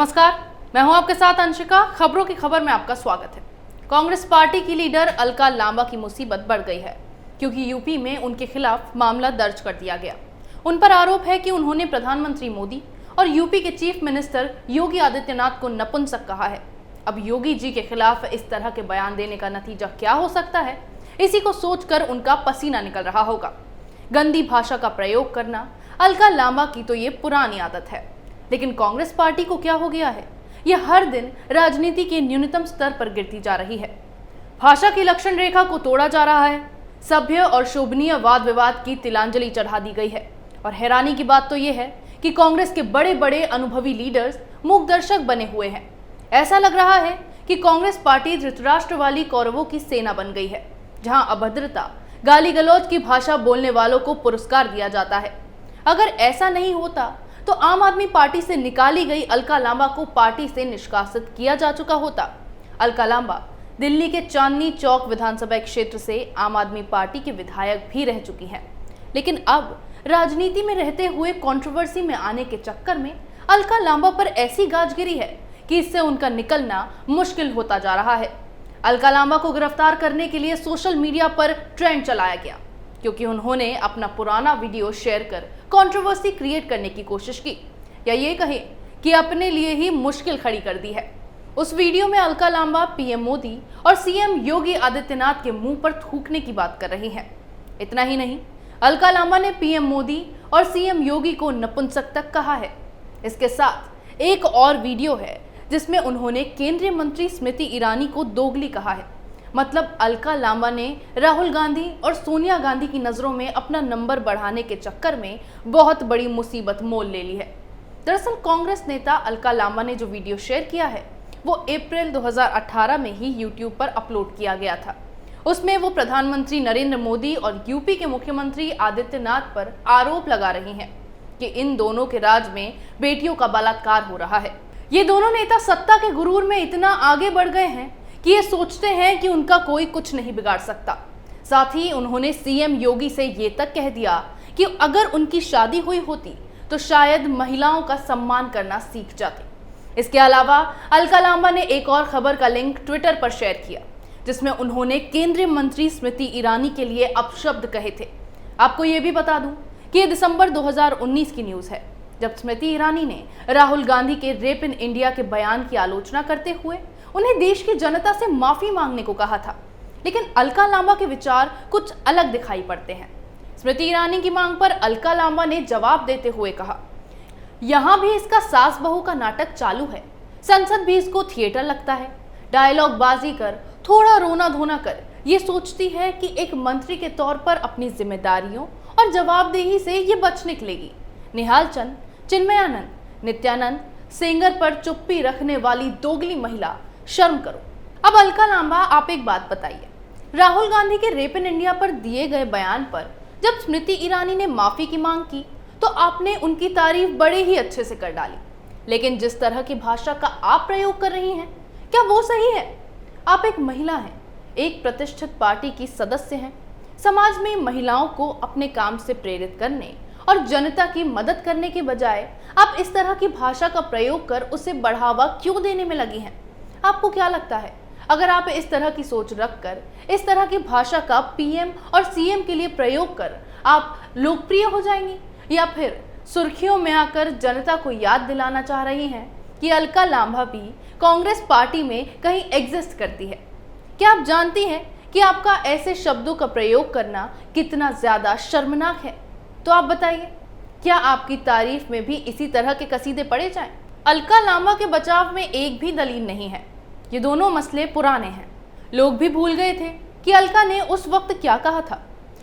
नमस्कार, मैं हूं आपके साथ अंशिका। खबरों की खबर में आपका स्वागत है। कांग्रेस पार्टी की लीडर अलका लांबा की मुसीबत बढ़ गई है क्योंकि यूपी में उनके खिलाफ मामला दर्ज कर दिया गया। उन पर आरोप है कि उन्होंने प्रधानमंत्री मोदी और यूपी के चीफ मिनिस्टर योगी आदित्यनाथ को नपुंसक कहा है। अब योगी जी के खिलाफ इस तरह के बयान देने का नतीजा क्या हो सकता है, इसी को सोचकर उनका पसीना निकल रहा होगा। गंदी भाषा का प्रयोग करना अलका लांबा की तो ये पुरानी आदत है, लेकिन कांग्रेस पार्टी को क्या हो गया है? यह हर दिन राजनीति के न्यूनतम स्तर पर गिरती जा रही है। भाषा की लक्षण रेखा को तोड़ा जा रहा है। सभ्य और शोभनीय वाद विवाद की तिलांजलि चढ़ा दी गई है। और हैरानी की बात तो यह है कि कांग्रेस के बड़े बड़े अनुभवी लीडर्स मूक दर्शक बने हुए हैं। ऐसा लग रहा है कि कांग्रेस पार्टी धृतराष्ट्र वाली कौरवों की सेना बन गई है, जहां अभद्रता, गाली गलौज की भाषा बोलने वालों को पुरस्कार दिया जाता है। अगर ऐसा नहीं होता तो आम आदमी पार्टी से निकाली गई अलका लांबा को पार्टी से निष्कासित किया जा चुका होता। अलका लांबा दिल्ली के चांदनी चौक विधानसभा क्षेत्र से आम आदमी पार्टी के विधायक भी रह चुकी हैं, लेकिन अब राजनीति में रहते हुए कंट्रोवर्सी में आने के चक्कर में अलका लांबा पर ऐसी गाज गिरी है कि इससे उनका निकलना मुश्किल होता जा रहा है। अलका लांबा को गिरफ्तार करने के लिए सोशल मीडिया पर ट्रेंड चलाया गया क्योंकि उन्होंने अपना पुराना वीडियो शेयर कर कंट्रोवर्सी क्रिएट करने की कोशिश की, या ये कहे कि अपने लिए ही मुश्किल खड़ी कर दी है। उस वीडियो में अलका लांबा पीएम मोदी और सीएम योगी आदित्यनाथ के मुंह पर थूकने की बात कर रही हैं। इतना ही नहीं, अलका लांबा ने पीएम मोदी और सीएम योगी को नपुंसक तक कहा है। इसके साथ एक और वीडियो है जिसमें उन्होंने केंद्रीय मंत्री स्मृति ईरानी को दोगली कहा है। मतलब अलका लांबा ने राहुल गांधी और सोनिया गांधी की नजरों में अपना नंबर बढ़ाने के चक्कर में बहुत बड़ी मुसीबत मोल ले ली है। दरअसल कांग्रेस नेता अलका लांबा ने जो वीडियो शेयर किया है वो अप्रैल 2018 में ही यूट्यूब पर अपलोड किया गया था। उसमें वो प्रधानमंत्री नरेंद्र मोदी और यूपी के मुख्यमंत्री आदित्यनाथ पर आरोप लगा रही हैं कि इन दोनों के राज में बेटियों का बलात्कार हो रहा है। ये दोनों नेता सत्ता के गुरूर में इतना आगे बढ़ गए हैं कि ये सोचते हैं कि उनका कोई कुछ नहीं बिगाड़ सकता। साथ ही उन्होंने सीएम योगी से ये तक कह दिया कि अगर उनकी शादी हुई होती तो शायद महिलाओं का सम्मान करना सीख जाते। इसके अलावा अलका लांबा ने एक और खबर का लिंक ट्विटर पर शेयर किया जिसमें उन्होंने केंद्रीय मंत्री स्मृति ईरानी के लिए अपशब्द कहे थे। आपको ये भी बता दूं कि ये दिसंबर 2019 की न्यूज़ है, जब स्मृति ईरानी ने राहुल गांधी के रेप इन इंडिया के बयान की आलोचना करते हुए उन्हें देश की जनता से माफी मांगने को कहा था। लेकिन अलका लांबा के विचार कुछ अलग दिखाई पड़ते हैं। स्मृति ईरानी की मांग पर अलका लांबा ने जवाब देते हुए कहा, यहां भी इसका सास बहू का नाटक चालू है। संसद भी इसको थिएटर लगता है। डायलॉग बाजी कर, थोड़ा रोना धोना कर ये सोचती है कि एक मंत्री के तौर पर अपनी जिम्मेदारियों और जवाबदेही से ये बच निकलेगी। निहाल चंद, चिन्मयानंद, नित्यानंद, सेंगर पर चुप्पी रखने वाली दोगली महिला, शर्म करो। अब अलका लांबा, आप एक बात बताइए, राहुल गांधी के रेप इन इंडिया पर दिए गए बयान पर जब स्मृति ईरानी ने माफी की मांग की तो आपने उनकी तारीफ बड़े ही अच्छे से कर डाली, लेकिन जिस तरह की भाषा का आप प्रयोग कर रही हैं, क्या वो सही है? आप एक महिला हैं, एक प्रतिष्ठित पार्टी की सदस्य हैं। समाज में महिलाओं को अपने काम से प्रेरित करने और जनता की मदद करने के बजाय आप इस तरह की भाषा का प्रयोग कर उसे बढ़ावा क्यों देने में लगी हैं? आपको क्या लगता है, अगर आप इस तरह की सोच रखकर इस तरह की भाषा का पीएम और सीएम के लिए प्रयोग कर आप लोकप्रिय हो जाएंगी, या फिर सुर्खियों में आकर जनता को याद दिलाना चाह रही हैं कि अलका लांबा भी कांग्रेस पार्टी में कहीं एग्जिस्ट करती है? क्या आप जानती हैं कि आपका ऐसे शब्दों का प्रयोग करना कितना ज्यादा शर्मनाक है? तो आप बताइए, क्या आपकी तारीफ में भी इसी तरह के कसीदे पढ़े जाएं? अलका लांबा के बचाव में एक भी दलील नहीं है। ये दोनों मसले पुराने हैं। लोग भी भूल गए थे कि अलका ने उस वक्त क्या कहा था।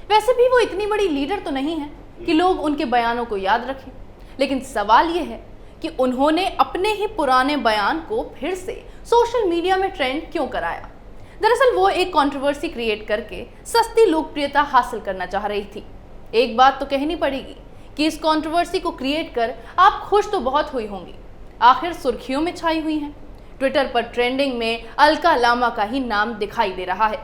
वैसे भी वो इतनी बड़ी लीडर तो नहीं है कि लोग उनके बयानों को याद रखें, लेकिन सवाल ये है कि उन्होंने अपने ही पुराने बयान को फिर से सोशल मीडिया में ट्रेंड क्यों कराया। दरअसल वो एक कंट्रोवर्सी क्रिएट करके सस्ती लोकप्रियता हासिल करना चाह रही थी। एक बात तो कहनी पड़ेगी कि इस कंट्रोवर्सी को क्रिएट कर आप खुश तो बहुत हुई होंगी, आखिर सुर्खियों में छाई हुई हैं। ट्विटर पर ट्रेंडिंग में अलका लांबा का ही नाम दिखाई दे रहा है,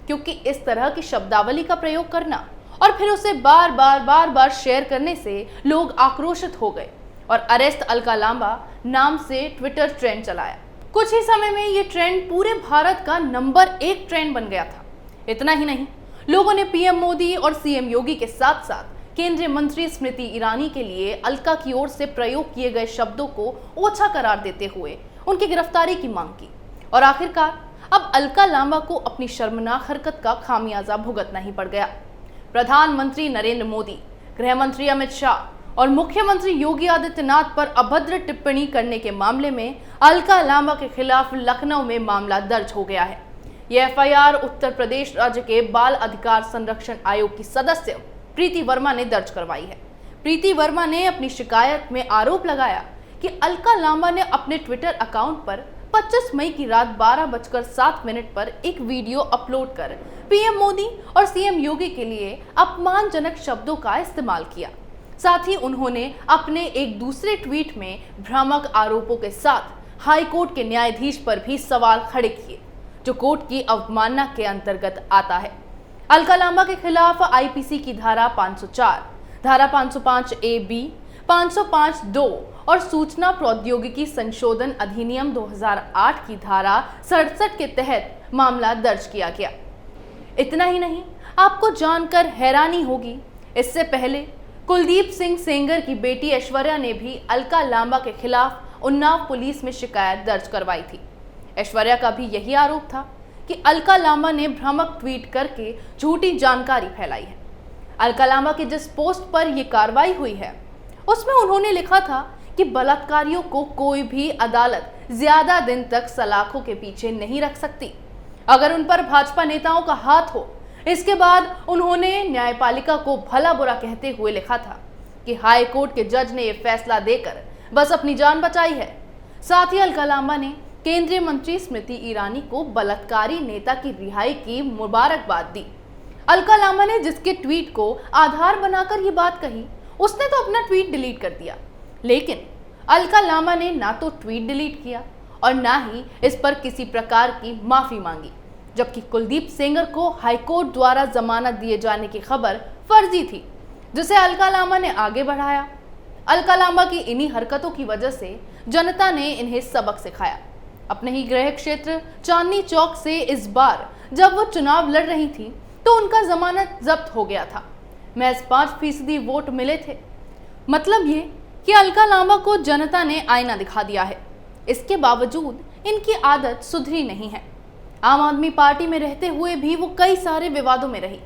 क्योंकि इस तरह की शब्दावली का प्रयोग करना और फिर उसे बार बार शेयर करने से लोग आक्रोशित हो गए और अरेस्ट अलका लांबा नाम से ट्विटर ट्रेंड चलाया। कुछ ही समय में ये ट्रेंड पूरे भारत का नंबर 1 ट्रेंड बन गया था। इतना ही नहीं, लोगों ने पीएम मोदी और सीएम योगी के साथ साथ केंद्रीय मंत्री स्मृति ईरानी के लिए अलका की ओर से प्रयोग किए गए शब्दों को ओछा करार देते हुए उनकी गिरफ्तारी की मांग की। और आखिरकार अब अलका लांबा को अपनी शर्मनाक हरकत का खामियाजा भुगतना ही पड़ गया। प्रधानमंत्री नरेंद्र मोदी, गृह मंत्री अमित शाह और मुख्यमंत्री योगी आदित्यनाथ पर अभद्र टिप्पणी करने के मामले में अलका लांबा के खिलाफ लखनऊ में मामला दर्ज हो गया है। यह एफआईआर उत्तर प्रदेश राज्य के बाल अधिकार संरक्षण आयोग की सदस्य प्रीति वर्मा ने दर्ज करवाई है। प्रीति वर्मा ने अपनी शिकायत में आरोप लगाया कि अलका लांबा ने अपने ट्विटर अकाउंट पर 25 मई की रात 12:07 पर एक वीडियो अपलोड कर पीएम मोदी और सीएम योगी के लिए अपमानजनक शब्दों का इस्तेमाल किया। साथ ही उन्होंने अपने एक दूसरे ट्वीट में भ्रामक आरोपों के साथ हाईकोर्ट के न्यायाधीश पर भी सवाल खड़े किए, जो कोर्ट की अवमानना के अंतर्गत आता है। अलका लांबा के खिलाफ आईपीसी की धारा 504, धारा 505 AB, 505(2) और सूचना प्रौद्योगिकी संशोधन अधिनियम 2008 की धारा 67 के तहत मामला दर्ज किया गया। इतना ही नहीं, आपको जानकर हैरानी होगी, इससे पहले कुलदीप सिंह सेंगर की बेटी ऐश्वर्या ने भी अलका लांबा के खिलाफ उन्नाव पुलिस में शिकायत दर्ज करवाई थी। ऐश्वर्या का भी यही आरोप था कि अलका लांबा ने भ्रामक ट्वीट करके झूठी जानकारी फैलाई है। अलका लांबा की जिस पोस्ट पर यह कार्रवाई हुई है, उसमें उन्होंने लिखा था कि बलात्कारियों को कोई भी अदालत ज्यादा दिन तक सलाखों के पीछे नहीं रख सकती। अगर उन पर भाजपा नेताओं का हाथ हो। इसके बाद उन्होंने न्यायपालिका को भला बुरा कहते हुए लिखा था कि हाई कोर्ट के जज ने यह फैसला देकर बस अपनी जान बचाई है। साथ ही अलका लांबा ने केंद्रीय मंत्री स्मृति ईरानी को बलात्कारी नेता की रिहाई की मुबारकबाद दी। अलका लांबा ने जिसके ट्वीट को आधार बनाकर ये बात कही, उसने तो अपना ट्वीट डिलीट कर दिया। लेकिन अलका लांबा ने ना तो ट्वीट डिलीट किया और ना ही इस पर किसी प्रकार की माफी मांगी, जबकि कुलदीप सेंगर को हाईकोर्ट द्वारा जमानत दिए जाने की खबर फर्जी थी, जिसे अलका लांबा ने आगे बढ़ाया। अलका लांबा की इन्हीं हरकतों की वजह से जनता ने इन्हें सबक सिखाया। अपने ही गृह क्षेत्र चांदनी चौक से इस बार जब वो चुनाव लड़ रही थी तो उनका जमानत जब्त हो गया था। महज 5% वोट मिले थे। मतलब ये कि अलका लांबा को जनता ने आईना दिखा दिया है। इसके बावजूद इनकी आदत सुधरी नहीं है। आम आदमी पार्टी में रहते हुए भी वो कई सारे विवादों में रही।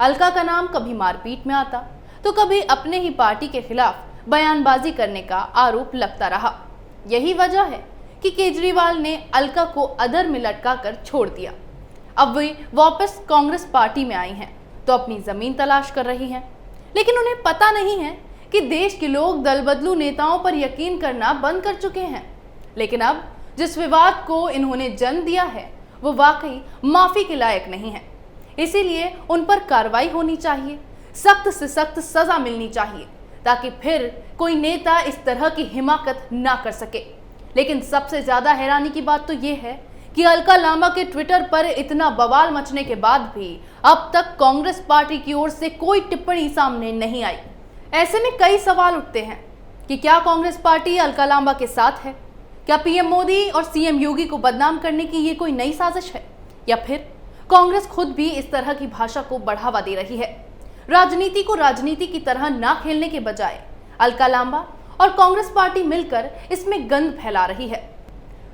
अलका का नाम कभी मारपीट में आता तो कभी अपने ही पार्टी के खिलाफ बयानबाजी करने का आरोप लगता रहा। यही वजह है कि केजरीवाल ने अलका को अधर में लटका कर छोड़ दिया। अब वे वापस कांग्रेस पार्टी में आई हैं तो अपनी जमीन तलाश कर रही हैं। लेकिन उन्हें पता नहीं है कि देश के लोग दल बदलू नेताओं पर यकीन करना बंद कर चुके हैं। लेकिन अब जिस विवाद को इन्होंने जन्म दिया है वो वाकई माफी के लायक नहीं है। इसीलिए उन पर कार्रवाई होनी चाहिए, सख्त से सख्त सजा मिलनी चाहिए, ताकि फिर कोई नेता इस तरह की हिमाकत ना कर सके। लेकिन सबसे ज्यादा हैरानी की बात तो ये है कि अलका लांबा के ट्विटर पर इतना बवाल मचने के बाद भी अब तक कांग्रेस पार्टी की ओर से कोई टिप्पणी सामने नहीं आई। ऐसे में कई सवाल उठते हैं कि क्या कांग्रेस पार्टी अलका लांबा के साथ है? क्या पीएम मोदी और सीएम योगी को बदनाम करने की ये कोई नई साजिश है, या फिर कांग्रेस खुद भी इस तरह की भाषा को बढ़ावा दे रही है? राजनीति को राजनीति की तरह ना खेलने के बजाय अलका लांबा और कांग्रेस पार्टी मिलकर इसमें गंद फैला रही है।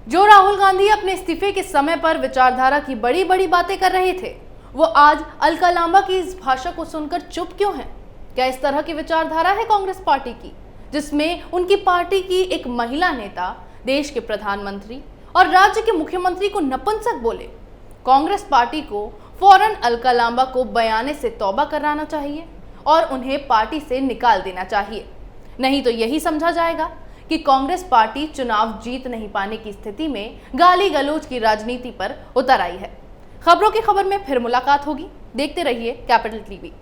जो राहुल गांधी अपने इस्तीफे के समय पर विचारधारा की बड़ी बड़ी बातें कर रहे थे, वो आज अलका लांबा की इस भाषा को सुनकर चुप क्यों हैं? क्या इस तरह की विचारधारा है कांग्रेस पार्टी की, जिसमें उनकी पार्टी की एक महिला नेता देश के प्रधानमंत्री और राज्य के मुख्यमंत्री को नपुंसक बोले? कांग्रेस पार्टी को फौरन अलका लांबा को बयाने से तौबा कराना चाहिए और उन्हें पार्टी से निकाल देना चाहिए। नहीं तो यही समझा जाएगा कि कांग्रेस पार्टी चुनाव जीत नहीं पाने की स्थिति में गाली गलौज की राजनीति पर उतर आई है। खबरों की खबर में फिर मुलाकात होगी। देखते रहिए कैपिटल टीवी।